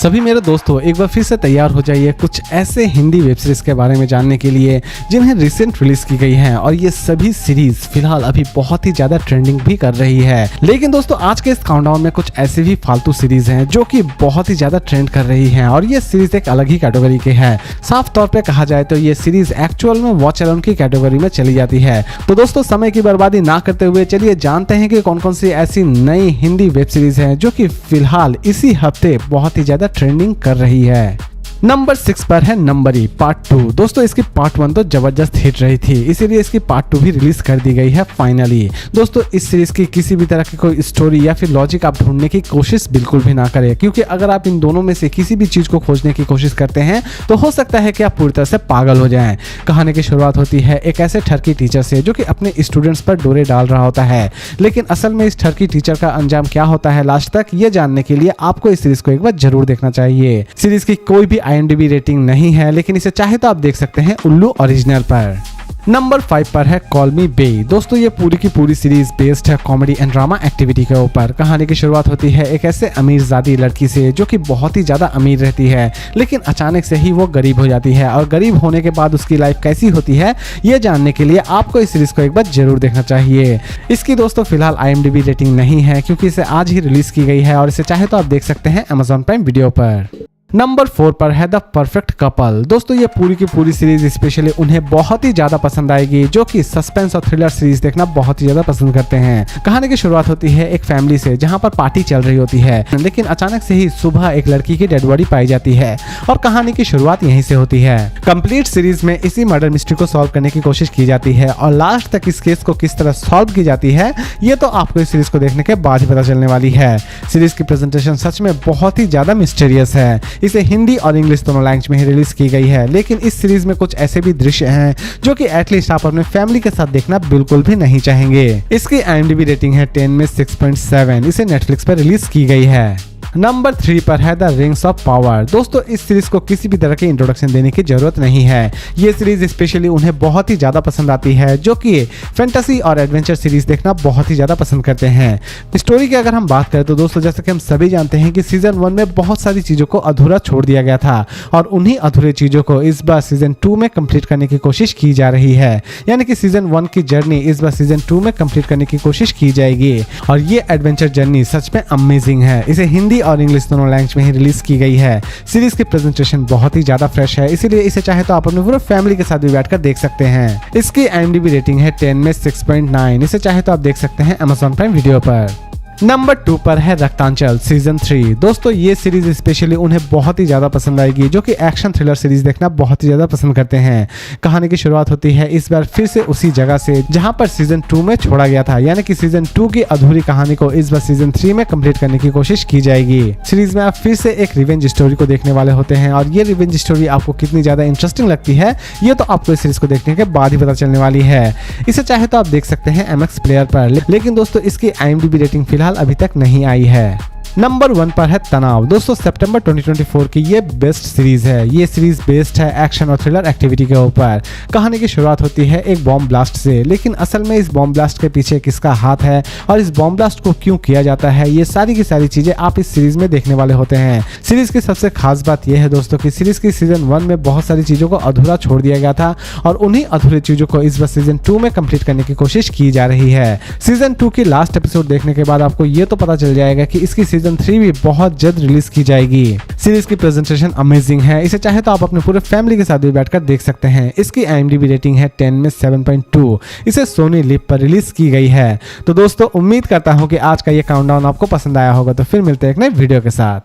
सभी मेरे दोस्तों एक बार फिर से तैयार हो जाइए कुछ ऐसे हिंदी वेब सीरीज के बारे में जानने के लिए जिन्हें रिसेंट रिलीज की गई हैं और ये सभी सीरीज फिलहाल अभी बहुत ही ज्यादा ट्रेंडिंग भी कर रही है। लेकिन दोस्तों आज के इस काउंटडाउन में कुछ ऐसे भी फालतू सीरीज हैं जो कि बहुत ही ज्यादा ट्रेंड कर रही हैं और ये सीरीज एक अलग ही कैटेगरी के है। साफ तौर पे कहा जाए तो ये सीरीज एक्चुअल में वॉच अलोन की कैटेगरी में चली जाती है। तो दोस्तों समय की बर्बादी ना करते हुए चलिए जानते हैं कि कौन कौन सी ऐसी नई हिंदी वेब सीरीज हैं जो कि फिलहाल इसी हफ्ते बहुत ही ज्यादा ट्रेंडिंग कर रही है। नंबर 6 पर है नंबरी पार्ट 2। दोस्तों इसकी पार्ट 1 तो जबरदस्त हिट रही थी, इसीलिए इसकी पार्ट 2 भी रिलीज कर दी गई है फाइनली। दोस्तों इस सीरीज की किसी भी तरह की कोई स्टोरी या फिर लॉजिक आप ढूंढने की कोशिश बिल्कुल भी ना करें, क्योंकि अगर आप इन दोनों में से किसी भी चीज को खोजने की कोशिश करते हैं तो हो सकता है कि आप पूरी तरह से पागल हो जाएं। कहानी की शुरुआत होती है एक ऐसे ठरकी टीचर से जो कि अपने स्टूडेंट्स पर डोरे डाल रहा होता है, लेकिन असल में इस ठरकी टीचर का अंजाम क्या होता है लास्ट तक ये जानने के लिए आपको इस सीरीज को एक बार जरूर देखना चाहिए। सीरीज की कोई भी IMDb रेटिंग नहीं है, लेकिन इसे चाहे तो आप देख सकते हैं उल्लू ओरिजिनल पर। नंबर 5 पर है कॉल मी बेई। दोस्तों ये पूरी की पूरी सीरीज बेस्ड है कॉमेडी एंड ड्रामा एक्टिविटी के ऊपर। कहानी की शुरुआत होती है एक ऐसे अमीरजादी लड़की से जो कि बहुत ही ज्यादा अमीर रहती है, लेकिन अचानक से ही वो गरीब हो जाती है और गरीब होने के बाद उसकी लाइफ कैसी होती है ये जानने के लिए आपको इस सीरीज को एक बार जरूर देखना चाहिए। इसकी दोस्तों फिलहाल IMDb रेटिंग नहीं है क्योंकि इसे आज ही रिलीज की गई है और इसे चाहे तो आप देख सकते हैं Amazon प्राइम वीडियो पर। नंबर 4 पर है द परफेक्ट कपल। दोस्तों ये पूरी की पूरी सीरीज स्पेशली उन्हें बहुत ही ज्यादा पसंद आएगी जो कि सस्पेंस और थ्रिलर सीरीज देखना बहुत ही ज्यादा पसंद करते हैं। कहानी की शुरुआत होती है एक फैमिली से जहां पर पार्टी चल रही होती है, लेकिन अचानक से ही सुबह एक लड़की की डेड बॉडी पाई जाती है और कहानी की शुरुआत यहीं से होती है। कंप्लीट सीरीज में इसी मर्डर मिस्ट्री को सॉल्व करने की कोशिश की जाती है और लास्ट तक इस केस को किस तरह सॉल्व की जाती है ये तो आपको इस सीरीज को देखने के बाद ही पता चलने वाली है। सीरीज की प्रेजेंटेशन सच में बहुत ही ज्यादा मिस्टीरियस है। इसे हिंदी और इंग्लिश दोनों लैंग्वेज में ही रिलीज की गई है, लेकिन इस सीरीज में कुछ ऐसे भी दृश्य हैं जो कि एटलीस्ट आप अपने फैमिली के साथ देखना बिल्कुल भी नहीं चाहेंगे। इसकी IMDb रेटिंग है 10 में 6.7। इसे नेटफ्लिक्स पर रिलीज की गई है। नंबर 3 पर है द रिंग्स ऑफ पावर। दोस्तों इस सीरीज को किसी भी तरह के इंट्रोडक्शन देने की जरूरत नहीं है। ये सीरीज स्पेशली उन्हें बहुत ही ज्यादा पसंद आती है जो कि फैंटेसी और एडवेंचर सीरीज देखना बहुत ही ज्यादा पसंद करते हैं। स्टोरी की अगर हम बात करें तो दोस्तों जैसे कि हम सभी जानते हैं कि सीजन 1 में बहुत सारी चीजों को अधूरा छोड़ दिया गया था और उन्हीं अधूरे चीजों को इस बार सीजन 2 में कंप्लीट करने की कोशिश की जा रही है। यानी कि सीजन 1 की जर्नी इस बार सीजन 2 में कंप्लीट करने की कोशिश की जाएगी और ये एडवेंचर जर्नी सच में अमेजिंग है। इसे हिंदी और इंग्लिश दोनों लैंग्वेज में ही रिलीज की गई है। सीरीज की प्रेजेंटेशन बहुत ही ज्यादा फ्रेश है, इसीलिए इसे चाहे तो आप अपने पूरे फैमिली के साथ भी बैठकर देख सकते हैं। इसकी IMDb रेटिंग है 10 में 6.9। इसे चाहे तो आप देख सकते हैं Amazon प्राइम वीडियो पर। नंबर 2 पर है रक्तांचल सीजन 3। दोस्तों ये सीरीज स्पेशली उन्हें बहुत ही ज्यादा पसंद आएगी जो कि एक्शन थ्रिलर सीरीज देखना बहुत ही ज्यादा पसंद करते हैं। कहानी की शुरुआत होती है इस बार फिर से उसी जगह से जहां पर सीजन 2 में छोड़ा गया था, यानी कि सीजन 2 की अधूरी कहानी को इस बार सीजन 3 में कंप्लीट करने की कोशिश की जाएगी। सीरीज में आप फिर से एक रिवेंज स्टोरी को देखने वाले होते हैं और ये रिवेंज स्टोरी आपको कितनी ज्यादा इंटरेस्टिंग लगती है ये तो आपको इस सीरीज को देखने के बाद ही पता चलने वाली है। इसे चाहे तो आप देख सकते हैं MX प्लेयर पर, लेकिन दोस्तों इसकी IMDb रेटिंग फिलहाल अभी तक नहीं आई है। नंबर 1 पर है तनाव। दोस्तों सितंबर 2024 की ये बेस्ट सीरीज है। ये सीरीज बेस्ड है एक्शन और थ्रिलर एक्टिविटी के ऊपर। कहानी की शुरुआत होती है एक बॉम्ब ब्लास्ट से, लेकिन असल में इस बॉम्ब ब्लास्ट के पीछे किसका हाथ है और इस बॉम्ब ब्लास्ट को क्यों किया जाता है ये सारी की सारी चीजें आप इस सीरीज में देखने वाले होते हैं। सीरीज की सबसे खास बात यह है दोस्तों कि सीरीज की सीजन 1 में बहुत सारी चीजों को अधूरा छोड़ दिया गया था और उन्हीं अधूरी चीजों को इस बार सीजन 2 में कंप्लीट करने की कोशिश की जा रही है। सीजन 2 की लास्ट एपिसोड देखने के बाद आपको ये तो पता चल जाएगा कि इसकी सीजन 3 भी बहुत जल्द रिलीज की जाएगी। सीरीज की प्रेजेंटेशन अमेजिंग है। इसे चाहे तो आप अपने पूरे फैमिली के साथ भी बैठकर देख सकते हैं। इसकी IMDb रेटिंग है 10 में 7.2। इसे सोनी लिव पर रिलीज की गई है। तो दोस्तों उम्मीद करता हूं कि आज का ये काउंटडाउन आपको पसंद आया होगा। तो फिर मिलते हैं एक नए वीडियो के साथ।